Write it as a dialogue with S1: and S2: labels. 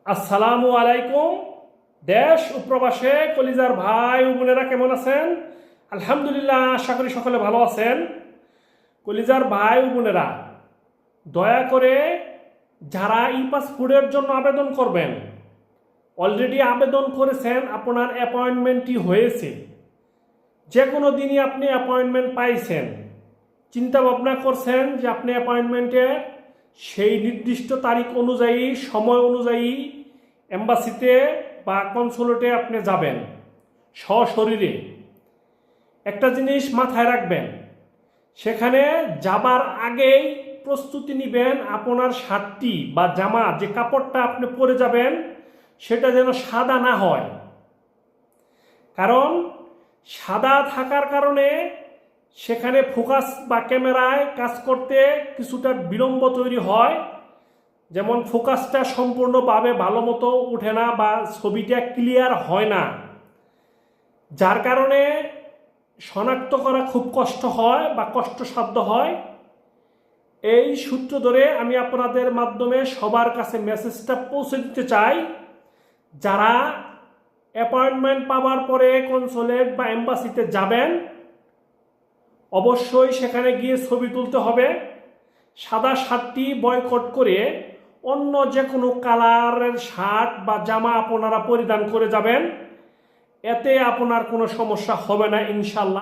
S1: আসসালামু আলাইকুম। দেশ ও প্রবাসে কলিজার ভাই ও বোনেরা কেমন আছেন? আলহামদুলিল্লাহ, আশা করি সকলে ভালো আছেন। কলিজার ভাই ও বোনেরা, দয়া করে যারা ই পাসপোর্টের জন্য আবেদন করবেন, অলরেডি আবেদন করেছেন, আপনার অ্যাপয়েন্টমেন্টটি হয়েছে, যে কোনো দিনই আপনি অ্যাপয়েন্টমেন্ট পাইছেন, চিন্তা ভাবনা করছেন যে আপনি অ্যাপয়েন্টমেন্টে সেই নির্দিষ্ট তারিখ অনুযায়ী, সময় অনুযায়ী এম্বাসিতে বা কনসুলেটে আপনি যাবেন সশরীরে। একটা জিনিস মাথায় রাখবেন, সেখানে যাবার আগেই প্রস্তুতি নেবেন আপনার শার্টটি বা জামা, যে কাপড়টা আপনি পরে যাবেন সেটা যেন সাদা না হয়। কারণ সাদা থাকার কারণে সেখানে ফোকাস বা ক্যামেরায় কাজ করতে কিছুটা বিলম্ব তৈরি হয়, যেমন ফোকাসটা সম্পূর্ণভাবে ভালো মতো ওঠে না বা ছবিটা ক্লিয়ার হয় না, যার কারণে শনাক্ত করা খুব কষ্ট হয় বা কষ্টসাধ্য হয়। এই সূত্র ধরে আমি আপনাদের মাধ্যমে সবার কাছে মেসেজটা পৌঁছে দিতে চাই, যারা অ্যাপয়েন্টমেন্ট পাওয়ার পরে কনসুলেট বা এম্বাসিতে যাবেন, অবশ্যই সেখানে গিয়ে ছবি তুলতে হবে। সাদা শার্টটি বয়কট করে অন্য যে কোনো কালারের শার্ট বা জামা আপনারা পরিধান করে যাবেন, এতে আপনার কোনো সমস্যা হবে না ইনশাল্লাহ।